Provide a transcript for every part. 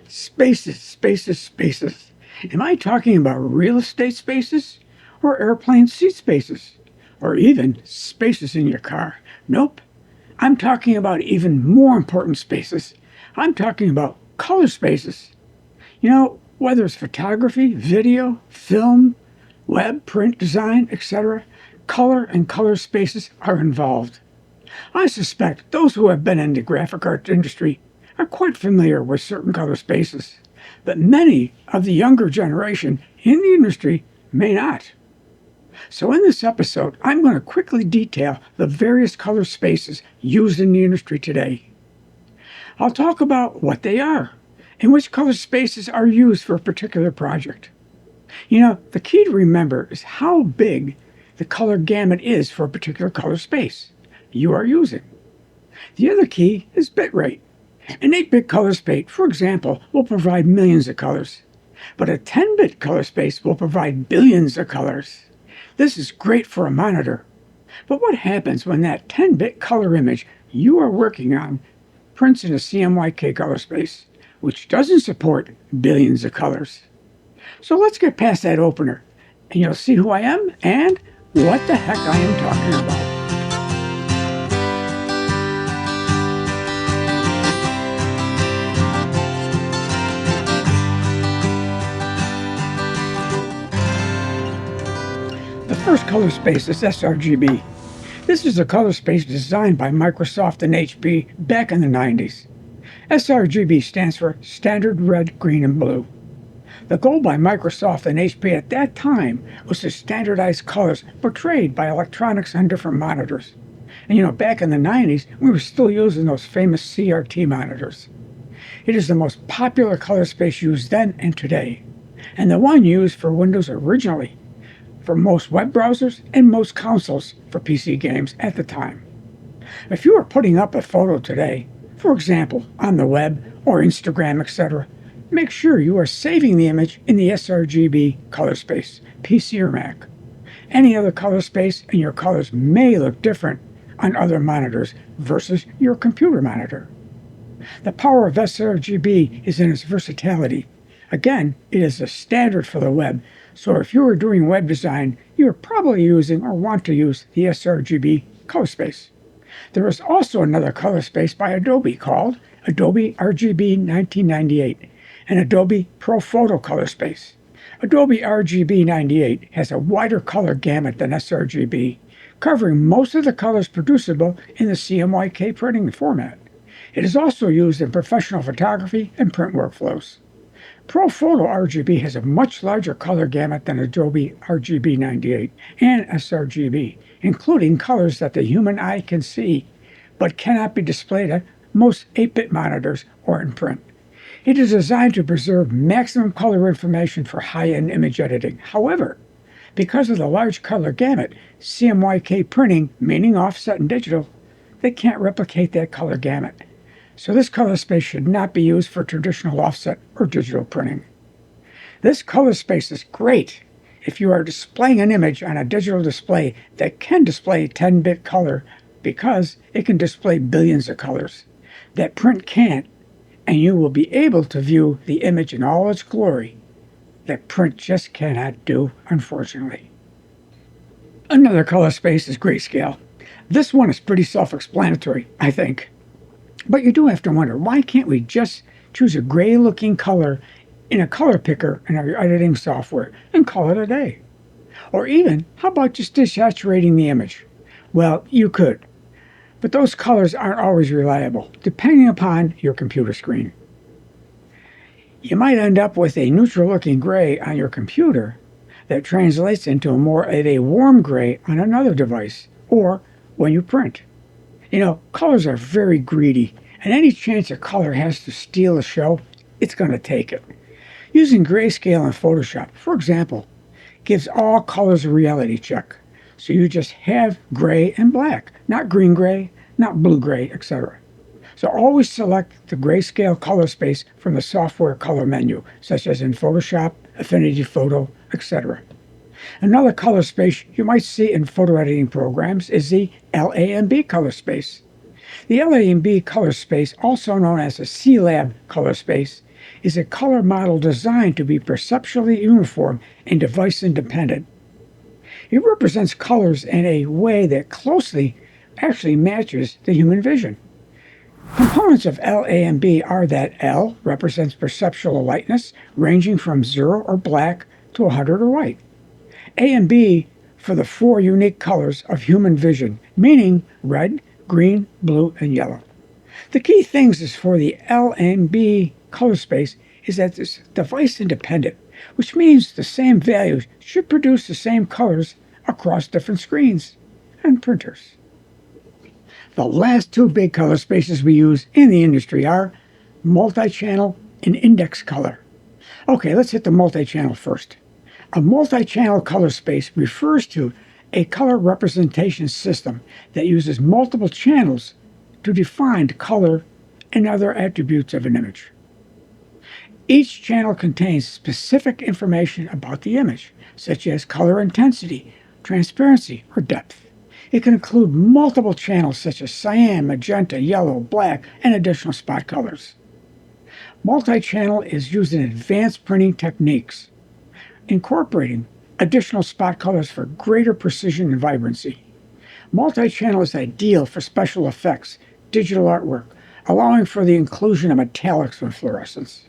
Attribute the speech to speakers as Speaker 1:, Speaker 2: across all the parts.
Speaker 1: Spaces, spaces, spaces. Am I talking about real estate spaces? Or airplane seat spaces? Or even spaces in your car? Nope. I'm talking about even more important spaces. I'm talking about color spaces. Whether it's photography, video, film, web, print, design, etc., color and color spaces are involved. I suspect those who have been in the graphic arts industry are quite familiar with certain color spaces, but many of the younger generation in the industry may not. So in this episode, I'm going to quickly detail the various color spaces used in the industry today. I'll talk about what they are and which color spaces are used for a particular project. The key to remember is how big the color gamut is for a particular color space you are using. The other key is bitrate. An 8-bit color space, for example, will provide millions of colors, but a 10-bit color space will provide billions of colors. This is great for a monitor. But what happens when that 10-bit color image you are working on prints in a CMYK color space, which doesn't support billions of colors? So let's get past that opener, and you'll see who I am and what the heck I am talking about. The first color space is sRGB. This is a color space designed by Microsoft and HP back in the 90s. sRGB stands for Standard Red, Green, and Blue. The goal by Microsoft and HP at that time was to standardize colors portrayed by electronics on different monitors. And back in the 90s, we were still using those famous CRT monitors. It is the most popular color space used then and today, and the one used for Windows originally, for most web browsers and most consoles for PC games at the time. If you are putting up a photo today, for example, on the web or Instagram, etc., make sure you are saving the image in the sRGB color space, PC or Mac. Any other color space and your colors may look different on other monitors versus your computer monitor. The power of sRGB is in its versatility. Again, it is a standard for the web, so if you are doing web design, you are probably using or want to use the sRGB color space. There is also another color space by Adobe called Adobe RGB 1998, and Adobe ProPhoto color space. Adobe RGB 98 has a wider color gamut than sRGB, covering most of the colors producible in the CMYK printing format. It is also used in professional photography and print workflows. ProPhoto RGB has a much larger color gamut than Adobe RGB 98 and sRGB, including colors that the human eye can see, but cannot be displayed at most 8-bit monitors or in print. It is designed to preserve maximum color information for high-end image editing. However, because of the large color gamut, CMYK printing, meaning offset and digital, they can't replicate that color gamut. So this color space should not be used for traditional offset or digital printing. This color space is great if you are displaying an image on a digital display that can display 10-bit color because it can display billions of colors that print can't, and you will be able to view the image in all its glory that print just cannot do, unfortunately. Another color space is grayscale. This one is pretty self-explanatory, I think. But you do have to wonder, why can't we just choose a gray-looking color in a color picker in our editing software and call it a day? Or even, how about just desaturating the image? Well, you could, but those colors aren't always reliable, depending upon your computer screen. You might end up with a neutral-looking gray on your computer that translates into more of a warm gray on another device, or when you print. Colors are very greedy, and any chance a color has to steal the show, it's going to take it. Using grayscale in Photoshop, for example, gives all colors a reality check. So you just have gray and black, not green gray, not blue gray, etc. So always select the grayscale color space from the software color menu, such as in Photoshop, Affinity Photo, etc. Another color space you might see in photo editing programs is the LAMB color space. The LAMB color space, also known as a C-Lab color space, is a color model designed to be perceptually uniform and device independent. It represents colors in a way that closely actually matches the human vision. Components of LAMB are that L represents perceptual lightness ranging from 0 or black to 100 or white. A and B for the 4 unique colors of human vision, meaning red, green, blue, and yellow. The key things is for the LAMB color space is that it's device independent, which means the same values should produce the same colors across different screens and printers. The last 2 big color spaces we use in the industry are multi-channel and index color. Okay, let's hit the multi-channel first. A multi-channel color space refers to a color representation system that uses multiple channels to define color and other attributes of an image. Each channel contains specific information about the image, such as color intensity, transparency, or depth. It can include multiple channels such as cyan, magenta, yellow, black, and additional spot colors. Multi-channel is used in advanced printing techniques, incorporating additional spot colors for greater precision and vibrancy. Multi-channel is ideal for special effects, digital artwork, allowing for the inclusion of metallics and fluorescence.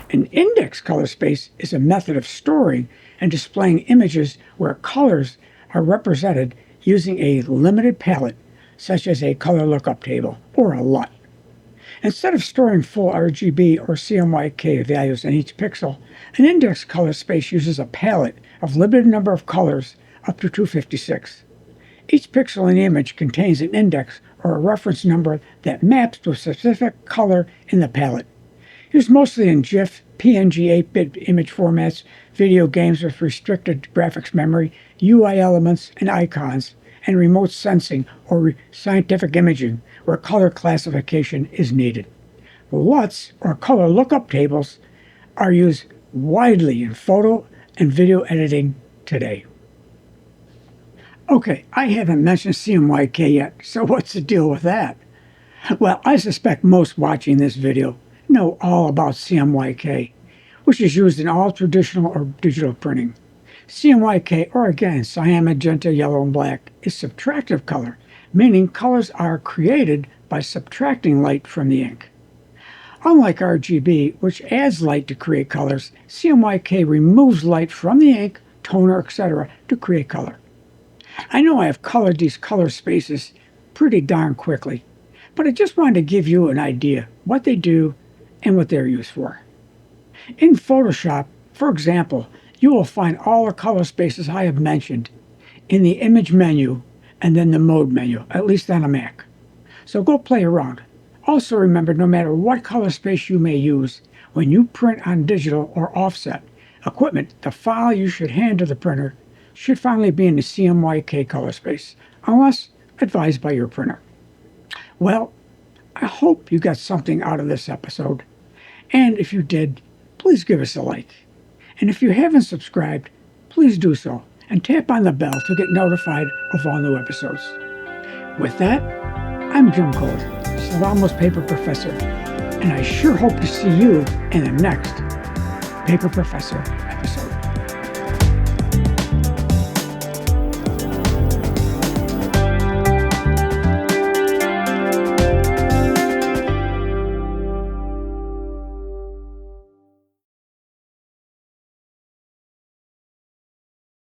Speaker 1: An index color space is a method of storing and displaying images where colors are represented using a limited palette, such as a color lookup table or a LUT. Instead of storing full RGB or CMYK values in each pixel, an index color space uses a palette of limited number of colors up to 256. Each pixel in the image contains an index or a reference number that maps to a specific color in the palette. Used mostly in GIF, PNG 8-bit image formats, video games with restricted graphics memory, UI elements, and icons, and remote sensing or scientific imaging where color classification is needed. LUTs, or color lookup tables, are used widely in photo and video editing today. Okay, I haven't mentioned CMYK yet, so what's the deal with that? Well, I suspect most watching this video know all about CMYK, which is used in all traditional or digital printing. CMYK, or again, cyan, magenta, yellow, and black, is subtractive color, meaning colors are created by subtracting light from the ink. Unlike RGB, which adds light to create colors, CMYK removes light from the ink, toner, etc. to create color. I know I have colored these color spaces pretty darn quickly, but I just wanted to give you an idea what they do and what they're used for. In Photoshop, for example, you will find all the color spaces I have mentioned in the image menu and then the mode menu, at least on a Mac. So go play around. Also remember, no matter what color space you may use, when you print on digital or offset equipment, the file you should hand to the printer should finally be in the CMYK color space, unless advised by your printer. Well, I hope you got something out of this episode, and if you did, please give us a like. And if you haven't subscribed, please do so, and tap on the bell to get notified of all new episodes. With that, I'm Jim Cole, Slavomos Paper Professor, and I sure hope to see you in the next Paper Professor episode.